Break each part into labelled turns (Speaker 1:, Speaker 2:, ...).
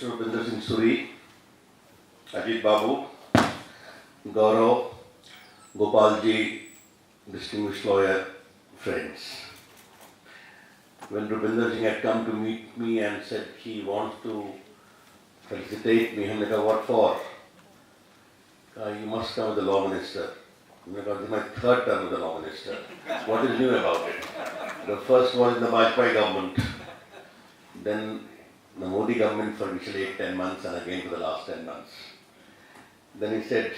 Speaker 1: Mr. Rupinder Singh Suri, Ajit Babu, Gaurav, Gopalji, distinguished lawyer, friends. When Rupinder Singh had come to meet me and said he wants to felicitate me, I said, what for? You must come as the law minister. This is my third term as the law minister. What is new about it? The first was in the Vajpayee government, then the Modi government for initially 8-10 months and again for the last 10 months. Then he said,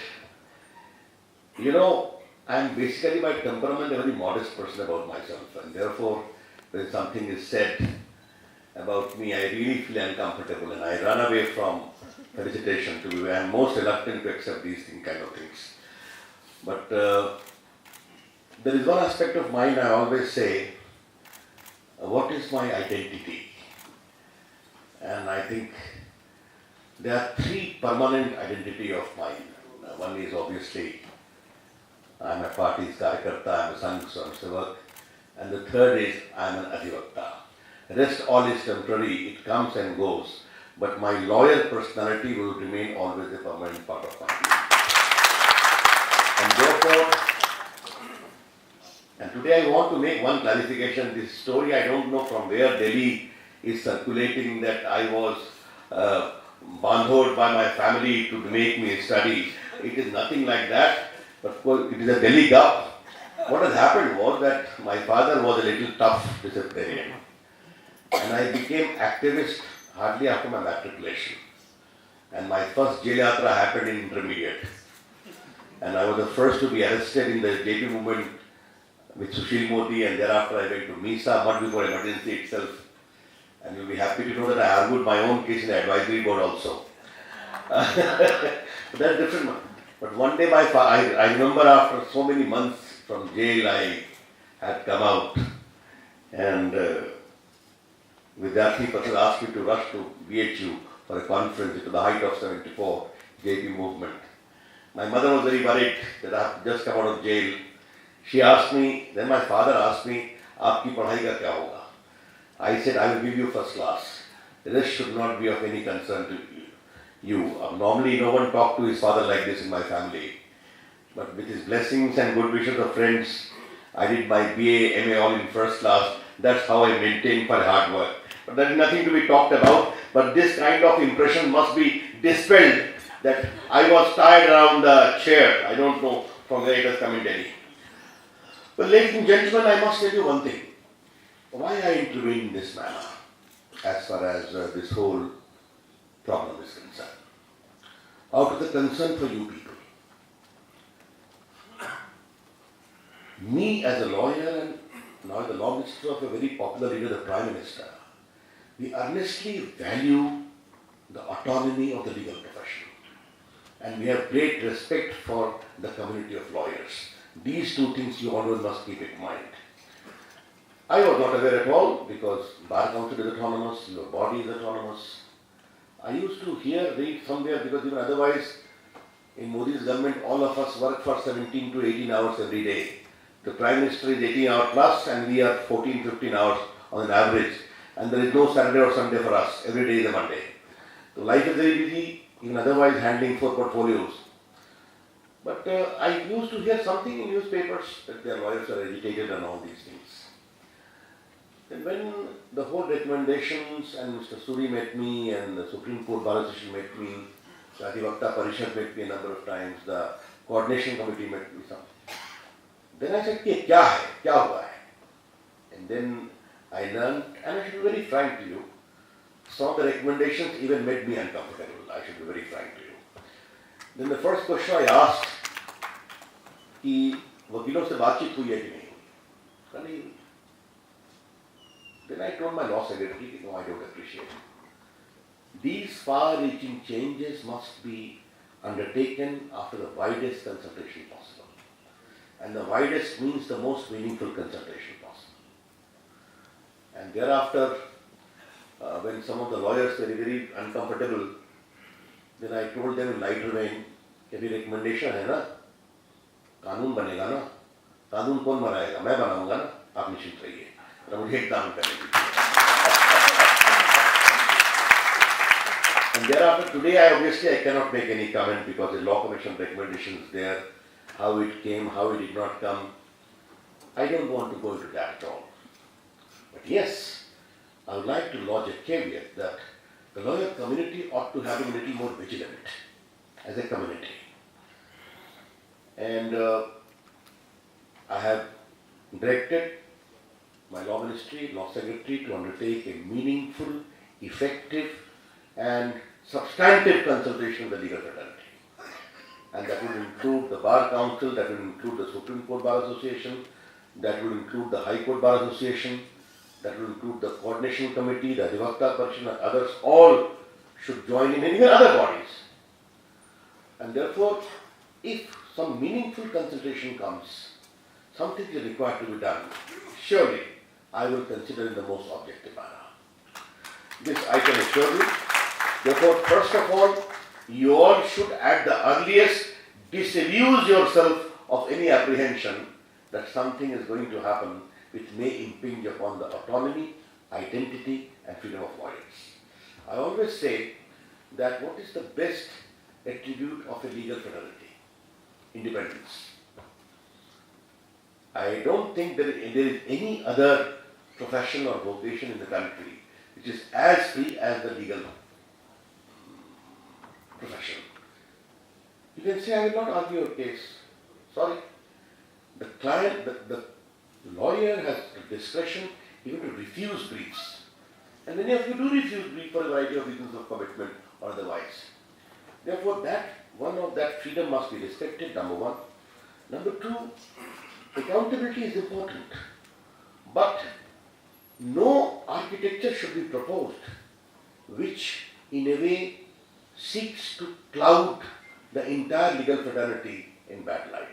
Speaker 1: I'm basically by temperament a very modest person about myself, and therefore when something is said about me, I really feel uncomfortable and I run away from felicitation. I'm most reluctant to accept these kind of things. But there is one aspect of mine I always say, what is my identity? And I think there are three permanent identity of mine. One is obviously I'm a party's karyakarta, I'm a Sangh Swayamsevak, and the third is I'm an Adhivakta. Rest all is temporary, it comes and goes, but my loyal personality will remain always a permanent part of my being. And therefore, and today I want to make one clarification. This story, I don't know from where Delhi is circulating that I was bandhoed by my family to make me study. It is nothing like that, but it is a Delhi gap. What has happened was that my father was a little tough disciplinarian, and I became activist hardly after my matriculation. And my first jail yatra happened in intermediate. And I was the first to be arrested in the JP movement with Sushil Modi, and thereafter I went to MISA, much before emergency itself. And you'll be happy to know that I argued my own case in the advisory board also. But that's different. But one day I remember after so many months from jail, I had come out, and Vidyarthi Patel asked me to rush to BHU for a conference. It was the height of 74 JP movement. My mother was very worried that I have just come out of jail. She asked me, then my father asked me, "Aapki padhai ka kya hoga?" I said, "I will give you first class. This should not be of any concern to you." Normally no one talked to his father like this in my family. But with his blessings and good wishes of friends, I did my BA, MA all in first class. That's how I maintained for hard work. But there is nothing to be talked about. But this kind of impression must be dispelled that I was tied around the chair. I don't know from where it has come in Delhi. But ladies and gentlemen, I must tell you one thing. Why I intervene in this manner as far as this whole problem is concerned? Out of the concern for you people. Me as a lawyer and now the law minister of a very popular leader, the Prime Minister, we earnestly value the autonomy of the legal profession. And we have great respect for the community of lawyers. These two things you always must keep in mind. I was not aware at all because Bar Council is autonomous, your body is autonomous. I used to read somewhere because even otherwise in Modi's government all of us work for 17 to 18 hours every day. The Prime Minister is 18 hours plus and we are 14-15 hours on an average. And there is no Saturday or Sunday for us. Every day is a Monday. So life is very busy, even otherwise handling 4 portfolios. But I used to hear something in newspapers that their lawyers are agitated and all these things. And when the whole recommendations and Mr. Suri met me and the Supreme Court Bar Association met me, the Adhivakta Parishad met me a number of times, the Coordination Committee met me some. Then I said, kya hai? Kya hua hai? And then I learned, and I should be very frank to you, some of the recommendations even made me uncomfortable. I should be very frank to you. Then the first question I asked, कि वकीलों से बातचीत हुई है कि नहीं? नहीं. Then I told my law secretary, no, I don't appreciate it. These far-reaching changes must be undertaken after the widest consultation possible. And the widest means the most meaningful consultation possible. And thereafter, when some of the lawyers were very uncomfortable, then I told them in lighter vein, कि recommendation है ना, कानून बनेगा ना, कानून कौन बनाएगा? मैं बनाऊंगा ना, आप निश्चित रहिए। तो मुझे एक काम करने दीजिए। And thereafter, today I cannot make any comment because the law commission recommendation is there, how it came, how it did not come. I don't want to go into that at all. But yes, I would like to lodge a caveat that the lawyer community ought to have been a little more vigilant as a community. And I have directed my law ministry, law secretary to undertake a meaningful, effective and substantive consultation with the legal fraternity. And that will include the Bar Council, that will include the Supreme Court Bar Association, that will include the High Court Bar Association, that will include the Coordination Committee, the Adhivakta Parishad and others, all should join in, and even other bodies. And therefore, if some meaningful consultation comes, something is required to be done, surely I will consider in the most objective manner. This I can assure you. Therefore, first of all, you all should at the earliest disabuse yourself of any apprehension that something is going to happen which may impinge upon the autonomy, identity and freedom of lawyers. I always say that what is the best attribute of a legal fraternity? Independence. I don't think there is any other profession or vocation in the country which is as free as the legal profession. You can say, I will not argue your case. Sorry. The client, the lawyer has the discretion even to refuse briefs. And many of you do refuse briefs for a variety of reasons of commitment or otherwise. Therefore, that freedom must be respected, number one. Number two, accountability is important. But no architecture should be proposed which in a way seeks to cloud the entire legal fraternity in bad light.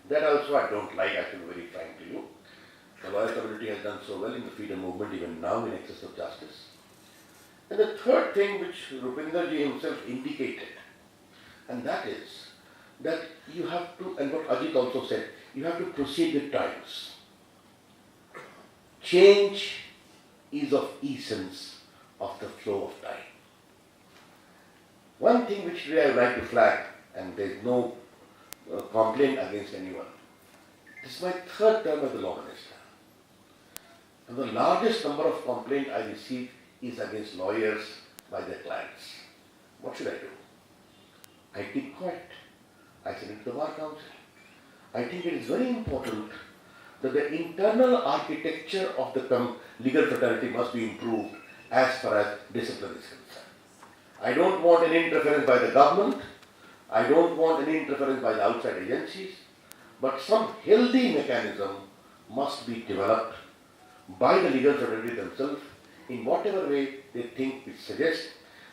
Speaker 1: That also I don't like, I should be very frank to you. The lawyer community has done so well in the freedom movement even now in excess of justice. And the third thing which Rupinder ji himself indicated, and that is that you have to, and what Ajit also said, you have to proceed with times. Change is of essence of the flow of time. One thing which today I would like to flag, and there is no complaint against anyone. This is my third term as the law minister. And the largest number of complaints I receive is against lawyers by their clients. What should I do? I keep quiet. I send it to the Bar Council. I think it is very important that the internal architecture of the legal fraternity must be improved as far as discipline is concerned. I don't want any interference by the government. I don't want any interference by the outside agencies. But some healthy mechanism must be developed by the legal fraternity themselves in whatever way they think it suggests.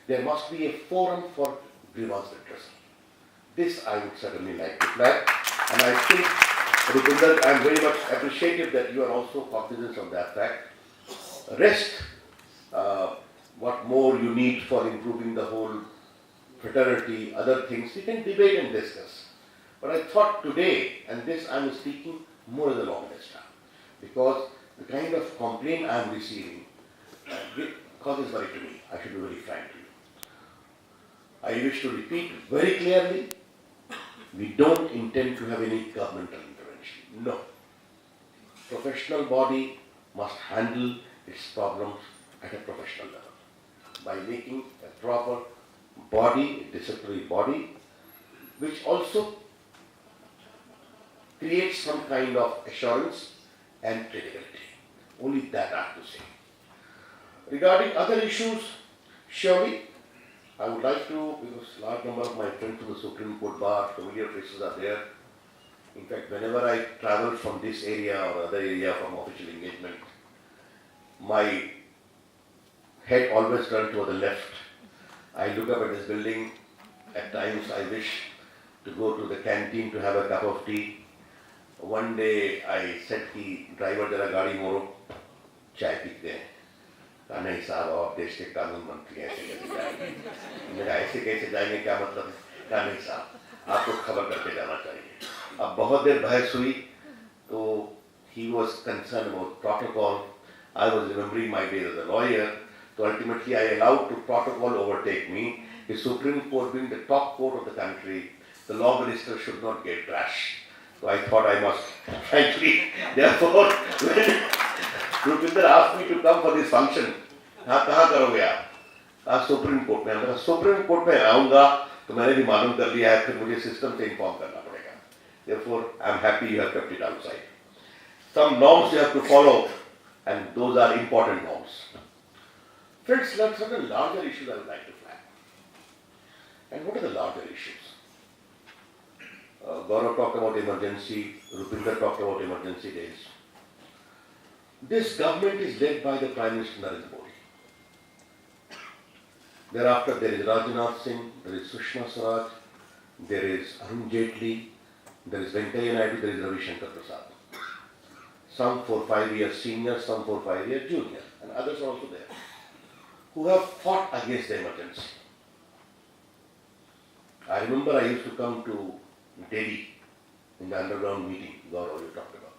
Speaker 1: There must be a forum for grievance redressal. This I would certainly like to flag. And I think, Rupinder, I am very much appreciative that you are also cognizant of that fact. Rest, what more you need for improving the whole fraternity, other things, we can debate and discuss. But I thought today, and this I am speaking more as a law minister, because the kind of complaint I am receiving causes worry to me. I should be very frank to you. I wish to repeat very clearly, we don't intend to have any governmental intervention. No. Professional body must handle its problems at a professional level by making a proper body, a disciplinary body, which also creates some kind of assurance and credibility. Only that I have to say. Regarding other issues, surely I would like to, because large number of my friends from the Supreme Court Bar, familiar faces are there. In fact, whenever I travel from this area or other area from official engagement, my head always turns toward the left. I look up at this building. At times I wish to go to the canteen to have a cup of tea. One day I said कि driver जरा गाड़ी मोड़ो, चाय पीते हैं. कहा नहीं साहब आप देश के कानून मंत्री ऐसे कैसे जाएंगे? मेरा ऐसे कैसे जाएंगे क्या मतलब है? कहा नहीं साहब आपको खबर करके जाना चाहिए. अब बहुत देर बहस हुई तो he was concerned about protocol. I was remembering my days as a lawyer. So ultimately I allowed to protocol overtake me the Supreme Court being the top court of the country, the law minister should not get trash. So I thought I must, frankly, therefore, when Rupinder asked me to come for this function, कहाँ करोगे आप? Supreme court में, हमने supreme court में आऊँगा तो मैंने भी मालूम कर लिया है, फिर मुझे सिस्टम से इन्फॉर्म करना पड़ेगा. Therefore, I am happy you have kept it outside. Some norms you have to follow, and those are important norms. Friends, there are certain larger issues I would like to flag. And what are the larger issues? Gaurav talked about emergency, Rupinder talked about emergency days. This government is led by the Prime Minister Narendra Modi. Thereafter there is Rajnath Singh, there is Sushma Swaraj, there is Arun Jaitley, there is Venkaiah Naidu, there is Ravi Shankar Prasad. Some 4-5 years senior, some 4-5 years junior, and others are also there, who have fought against the emergency. I remember I used to come to Delhi in the underground meeting, Gaurav you talked about.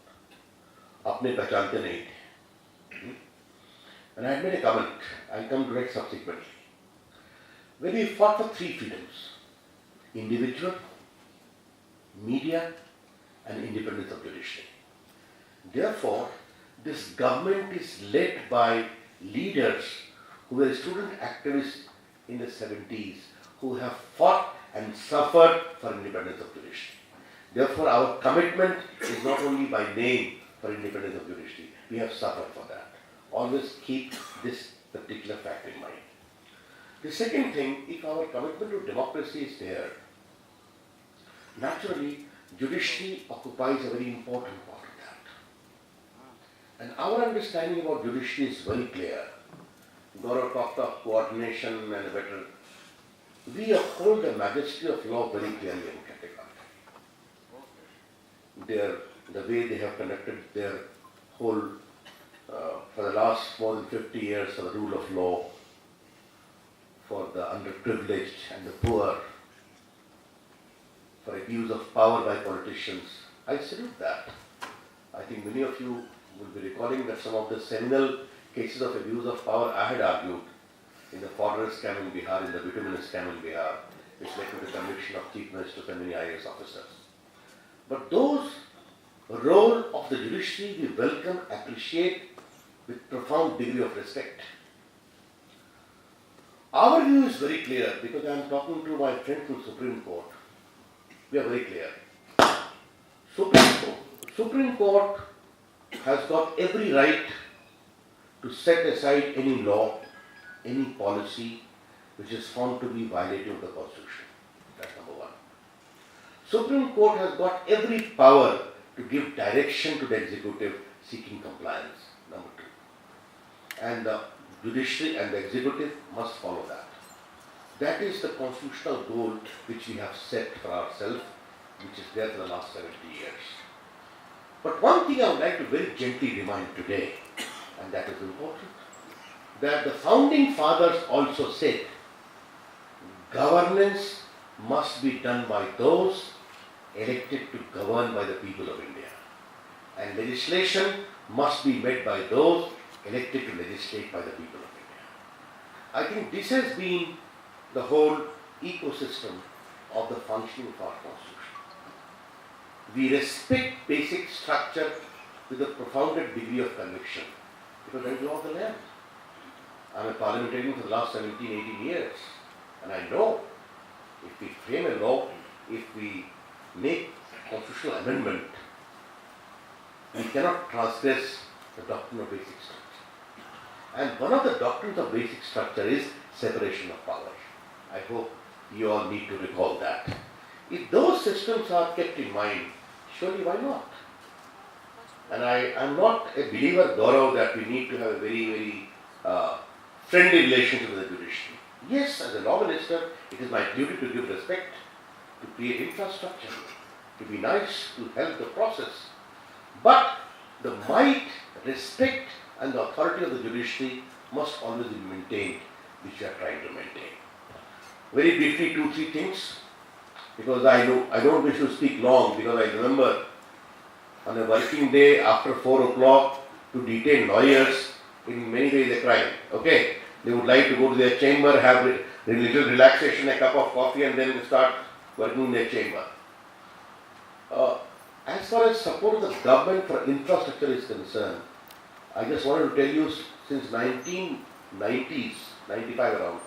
Speaker 1: Apne pehchante nahi the. And I had made a comment, I'll come to it subsequently. When we fought for 3 freedoms, individual, media, and independence of judiciary. Therefore, this government is led by leaders who were student activists in the 70s, who have fought and suffered for independence of judiciary. Therefore, our commitment is not only by name for independence of judiciary, we have suffered for that. Always keep this particular fact in mind. The second thing, if our commitment to democracy is there, naturally, judiciary occupies a very important part of that. And our understanding about judiciary is very clear. Gaurav talked of coordination and a better. We uphold the majesty of law very clearly and categorically. The way they have conducted their whole, for the last more than 50 years, for the rule of law, for the underprivileged and the poor, for abuse of power by politicians. I salute that. I think many of you will be recalling that some of the seminal cases of abuse of power I had argued in the foreigner scam in Bihar, in the bituminous scam in Bihar, which led to the conviction of chief ministers and many IAS officers. But those role of the judiciary we welcome, appreciate with profound degree of respect. Our view is very clear because I am talking to my friend from Supreme Court. We are very clear. Supreme Court has got every right to set aside any law, any policy which is found to be violating of the Constitution. That's number one. Supreme Court has got every power to give direction to the executive seeking compliance. Number two. And the judiciary and the executive must follow that. That is the constitutional goal which we have set for ourselves, which is there for the last 70 years. But one thing I would like to very gently remind today, and that is important, that the founding fathers also said governance must be done by those elected to govern by the people of India. And legislation must be made by those elected to legislate by the people of India. I think this has been the whole ecosystem of the functioning of our Constitution. We respect basic structure with a profounded degree of conviction because I belong to the land. I'm a parliamentarian for the last 17, 18 years, and I know if we frame a law, if we make a constitutional amendment, we cannot transgress the doctrine of basic structure. And one of the doctrines of basic structure is separation of power. I hope you all need to recall that. If those systems are kept in mind, surely why not? And I am not a believer, Gaurav, that we need to have a very, very friendly relationship with the judiciary. Yes, as a law minister, it is my duty to give respect, to create infrastructure, to be nice, to help the process. But the might, respect and the authority of the judiciary must always be maintained, which we are trying to maintain. Very briefly, 2-3 things, because I don't wish to speak long, because I remember on a working day after 4 o'clock to detain lawyers in many ways a crime. Okay, they would like to go to their chamber, have a little relaxation, a cup of coffee, and then start working in their chamber. As far as support of the government for infrastructure is concerned, I just wanted to tell you, since 1990s, 95 around,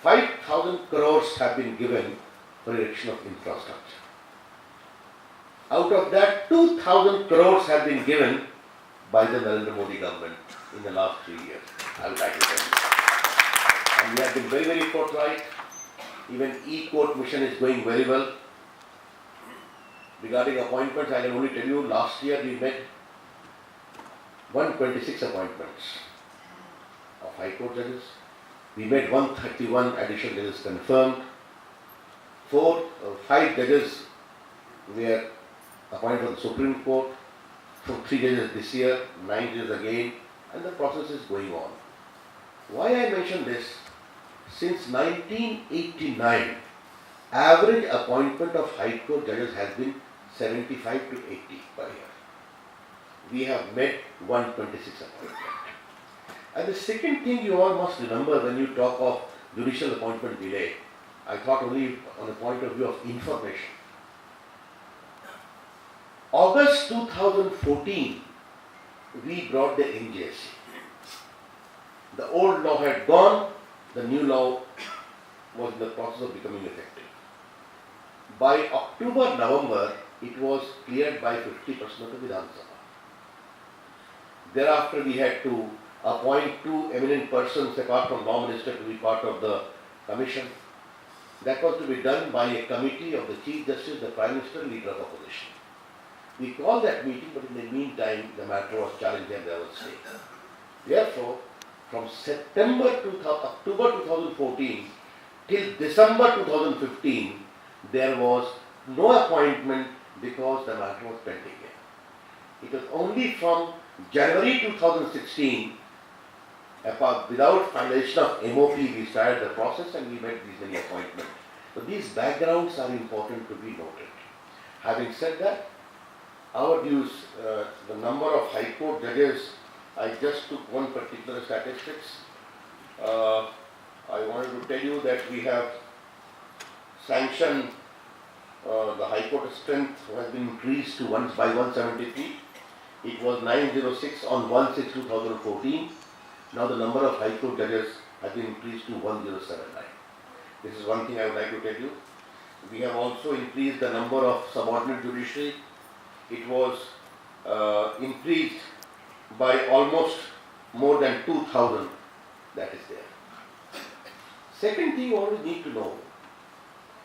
Speaker 1: 5,000 crores have been given for erection of infrastructure. Out of that, 2,000 crores have been given by the Narendra Modi government in the last 3 years. I would like to tell you. And we have been very, very forthright. Even e-court mission is going very well. Regarding appointments, I can only tell you, last year we made 126 appointments of High Court judges. We made 131 additional judges confirmed. 5 judges were appointed for the Supreme Court. 3 judges this year, 9 judges again, and the process is going on. Why I mention this? Since 1989, average appointment of High Court judges has been 75 to 80 per year. We have made 126 appointments. And the second thing you all must remember when you talk of judicial appointment delay, I thought only on the point of view of information. August 2014, we brought the NJSC. The old law had gone, the new law was in the process of becoming effective. By October, November, it was cleared by 50% of the Vidhan Sabha. Thereafter, we had to appoint 2 eminent persons apart from Law Minister to be part of the commission. That was to be done by a committee of the Chief Justice, the Prime Minister, Leader of Opposition. We called that meeting, but in the meantime, the matter was challenged and there was stay. Therefore, from October 2014 till December 2015, there was no appointment because the matter was pending. It was only from January 2016, without finalization of MOP, we started the process and we made these many appointments. So these backgrounds are important to be noted. Having said that, our views, the number of High Court judges, I just took one particular statistics. I wanted to tell you that we have sanctioned the High Court strength has been increased to by 173. It was 906 on 1/6/2014. Now the number of High Court judges has been increased to 1079. This is one thing I would like to tell you. We have also increased the number of subordinate judiciary. It was increased by almost more than 2,000. That is there. Second thing you always need to know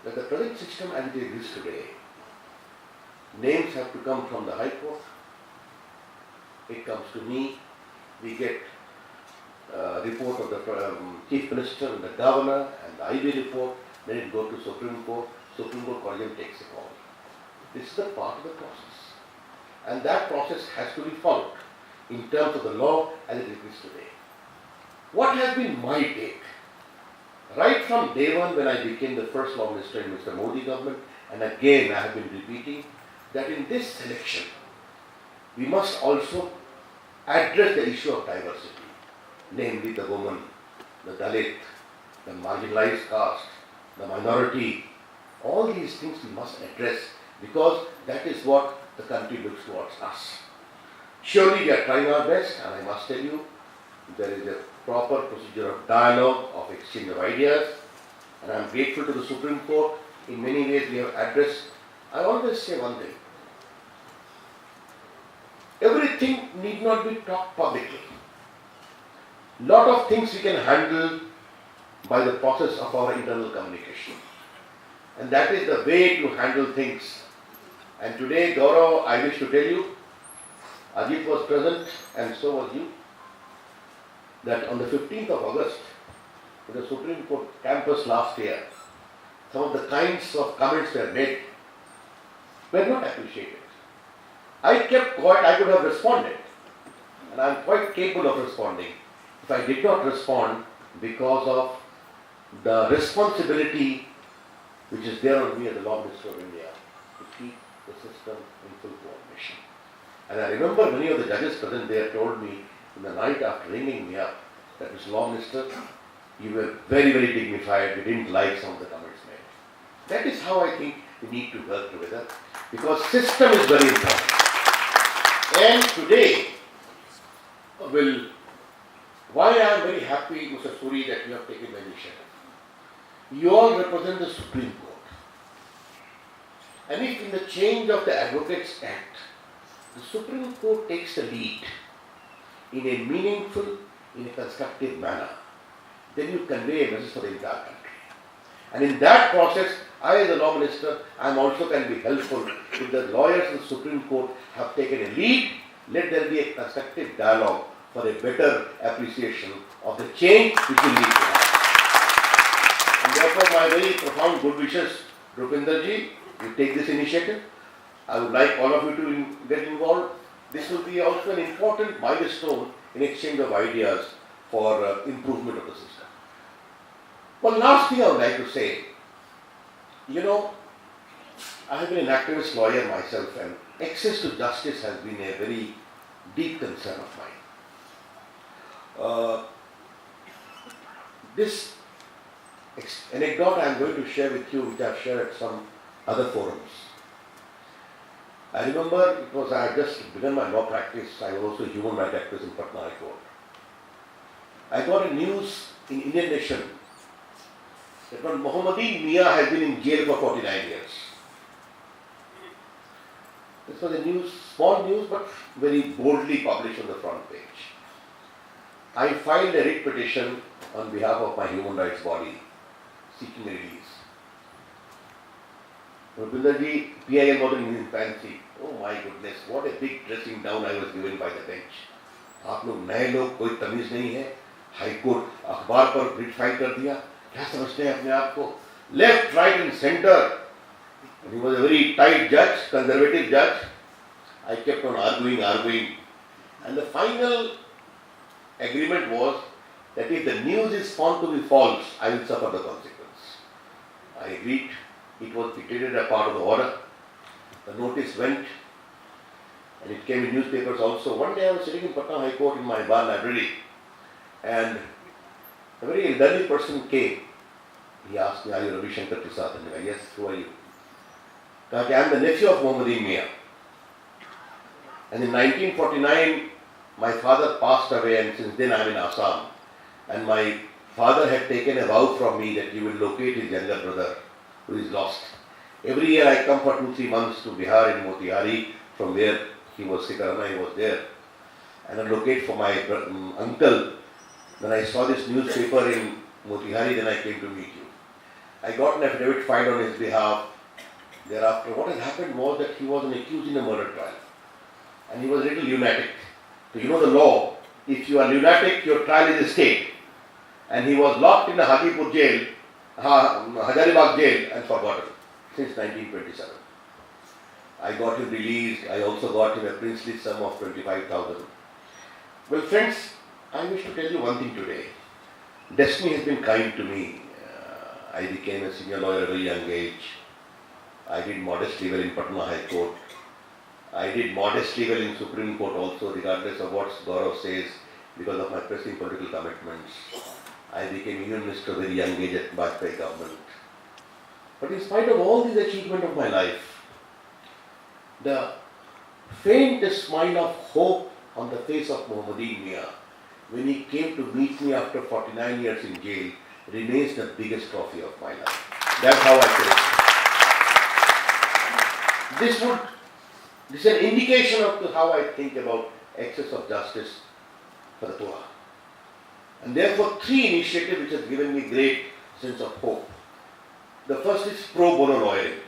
Speaker 1: that the present system as it exists today, names have to come from the High Court. It comes to me. We get report of the Chief Minister and the Governor and the IB report. Then it goes to Supreme Court. Supreme Court Collegium takes a call. This is the part of the process. And that process has to be followed in terms of the law as it exists today. What has been my take? Right from day one when I became the first Law Minister in Mr. Modi government, and again I have been repeating that in this selection, we must also address the issue of diversity, namely the woman, the Dalit, the marginalized caste, the minority. All these things we must address because that is what the country looks towards us. Surely we are trying our best, and I must tell you, there is a proper procedure of dialogue, of exchange of ideas, and I am grateful to the Supreme Court. In many ways we have addressed. I always say one thing. Everything need not be talked publicly. Lot of things we can handle by the process of our internal communication. And that is the way to handle things. And today, Gaurav, I wish to tell you, Ajit was present and so was you, that on the 15th of August, in the Supreme Court campus last year, some of the kinds of comments were made were not appreciated. I kept quiet, I could have responded. And I am quite capable of responding. If I did not respond because of the responsibility which is there on me as the Law Minister of India to keep the system in full coordination. And I remember many of the judges present there told me in the night after ringing me up that Mr. Law Minister, You were very, very dignified. You didn't like some of the comments made. That is how I think we need to work together, because system is very important. And today, why I am very happy, Mr. Suri, that you have taken the initiative. You all represent the Supreme Court. And if in the change of the Advocates Act, the Supreme Court takes the lead in a meaningful, in a constructive manner, then you convey a message for the entire country. And in that process, I as a law minister, I am also can be helpful. If the lawyers in the Supreme Court have taken a lead, let there be a constructive dialogue for a better appreciation of the change which will lead to that. And therefore, my very profound good wishes, Rupinder-ji, you take this initiative. I would like all of you to get involved. This will be also an important milestone in exchange of ideas for improvement of the system. One last thing I would like to say, I have been an activist lawyer myself, and access to justice has been a very deep concern of mine. This anecdote I am going to share with you, which I have shared at some other forums. I remember I had just begun my law practice. I was also a human rights activist in Patna High Court. I got a news in Indian Nation that one Mohammadin Mia has been in jail for 49 years. This was a news, small news, but very boldly published on the front page. I filed a writ petition on behalf of my human rights body seeking release. Rupinder-ji, PIL wasn't in fancy. Oh my goodness, what a big dressing down I was given by the bench. आप लोग नए लोग, कोई तमीज नहीं है, high court अखबार पर रिट फाइल कर दिया, क्या समझते हैं अपने आप को? Left, right and center. He was a very tight judge, conservative judge. I kept on arguing. And the final agreement was that if the news is found to be false, I will suffer the consequence. I agreed. It was dictated a part of the order. The notice went, and it came in newspapers also. One day I was sitting in Patna High Court in my bar library, and a very elderly person came. He asked me, "Are you Ravi Shankar Prasad?" And I said, "Yes, who are you?" I am the nephew of Mohammadin Mia. And in 1949, my father passed away, and since then I am in Assam. And my father had taken a vow from me that he will locate his younger brother who is lost. Every year I come for 2-3 months to Bihar in Motihari, from where he was Sikarana, he was there. And I locate for my uncle. When I saw this newspaper in Motihari, then I came to meet you. I got an affidavit filed on his behalf. Thereafter, what had happened was that he was accused in a murder trial. And he was a little lunatic. So you know the law, if you are lunatic, your trial is a state. And he was locked in a Hajipur jail, Hajaribagh jail, and forgotten since 1927. I got him released. I also got him a princely sum of 25,000. Well, friends, I wish to tell you one thing today. Destiny has been kind to me. I became a senior lawyer at a very young age. I did modestly well in Patna High Court. I did modestly well in Supreme Court also, regardless of what Gaurav says, because of my pressing political commitments. I became Union Minister at a very young age at Bajpayee government. But in spite of all these achievements of my life, the faintest smile of hope on the face of Mohammadin Mia, when he came to meet me after 49 years in jail, remains the biggest trophy of my life. That's how I feel. This is an indication of how I think about access of justice for the poor. And therefore, 3 initiatives which have given me great sense of hope. The first is pro bono lawyering.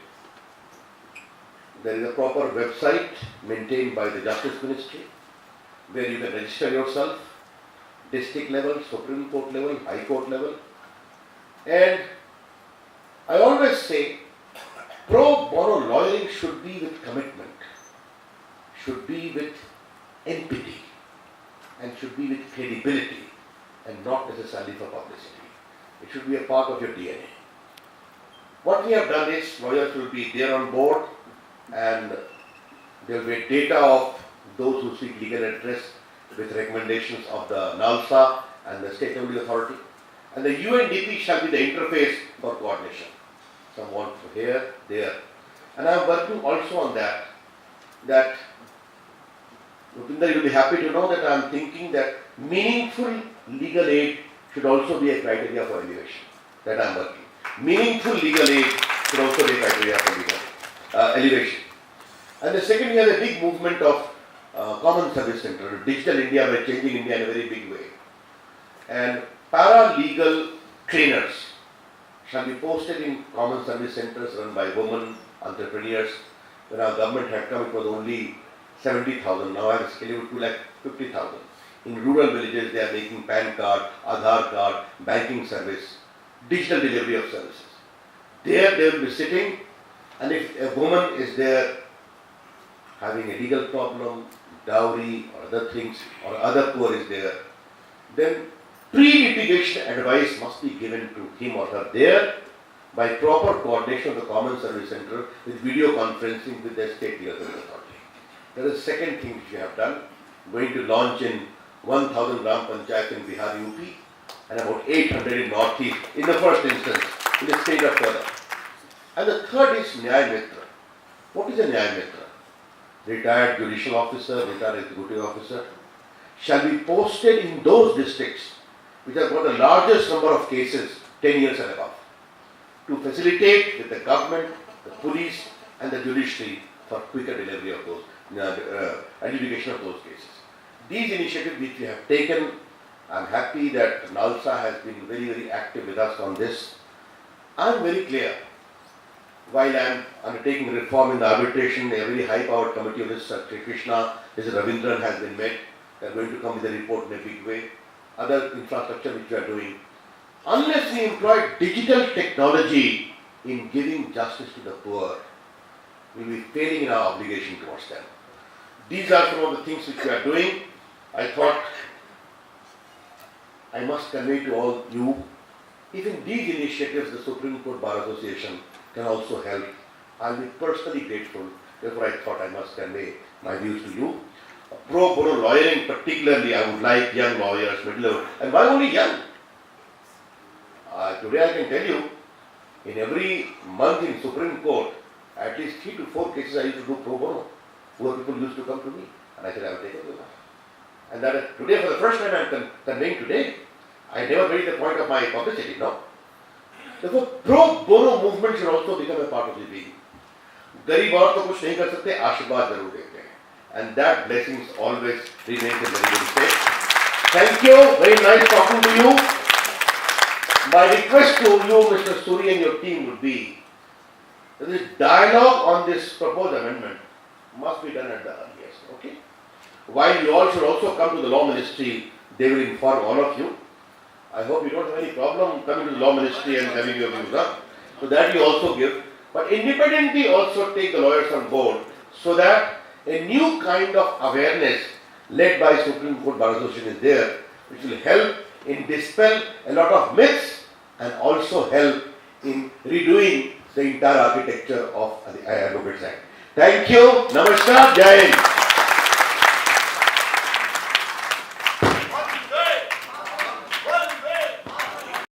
Speaker 1: There is a proper website maintained by the Justice Ministry where you can register yourself, district level, Supreme Court level, High Court level. And I always say, pro bono lawyering should be with commitment, should be with empathy, and should be with credibility, and not necessarily for publicity. It should be a part of your DNA. What we have done is, lawyers will be there on board, and there will be data of those who seek legal redress with recommendations of the NALSA and the State Level Authority. And the UNDP shall be the interface for coordination. Some want here, there. And I am working also on that. That Rupinder, you will be happy to know that I am thinking that meaningful legal aid should also be a criteria for elevation. That I am working. Meaningful legal aid should also be a criteria for legal elevation. And the second, we have a big movement of common service center, digital India, by changing India in a very big way. And paralegal trainers shall be posted in common service centers run by women entrepreneurs. When our government had come, it was only 70,000. Now I have scaled it to like 50,000. In rural villages, they are making PAN card, Aadhaar card, banking service, digital delivery of services. There they will be sitting, and if a woman is there having a legal problem, dowry or other things, or other poor is there, then pre-litigation advice must be given to him or her there by proper coordination of the common service center with video conferencing with the state legal authority. That is the second thing which we have done, going to launch in 1,000 Gram Panchayat in Bihar, UP, and about 800 in Northeast in the first instance, in the state of further. And the third is Nyaya Mitra. What is a Nyaya Mitra? Retired judicial officer, retired executive officer, shall be posted in those districts which have got the largest number of cases 10 years and above, to facilitate with the government, the police and the judiciary for quicker delivery of those, adjudication of those cases. These initiatives which we have taken, I am happy that NALSA has been very, very active with us on this. I am very clear, while I am undertaking reform in the arbitration, a very high-powered committee of this, Sri Krishna, Mr. Ravindran has been met. They are going to come with a report in a big way. Other infrastructure which we are doing. Unless we employ digital technology in giving justice to the poor, we will be failing in our obligation towards them. These are some of the things which we are doing. I thought I must convey to all you, even these initiatives, the Supreme Court Bar Association can also help. I will be personally grateful. Therefore, I thought I must convey my views to you. Pro bono lawyering, particularly, I would like young lawyers, middle level, and why only young? Today I can tell you, in every month in Supreme Court, at least 3 to 4 cases I used to do pro bono, where people used to come to me, and I said I will take it with us. And that today, for the first time I am conveying today, I never made the point of my publicity, no? Therefore, pro bono movement should also become a part of the being. गरीब और तो कुछ नहीं कर सकते, आशीर्वाद जरूर देते हैं. And that blessings always remains in very good state. Thank you, very nice talking to you. My request to you, Mr. Suri, and your team would be that the dialogue on this proposed amendment must be done at the earliest, okay? While you all should also come to the law ministry, they will inform all of you. I hope you don't have any problem coming to the law ministry and having your views up. So that you also give. But independently also take the lawyers on board so that a new kind of awareness led by Supreme Court Bar Association is there, which will help in dispel a lot of myths and also help in redoing the entire architecture of the Advocates Act. Thank you. Namaskar. Jai Hind.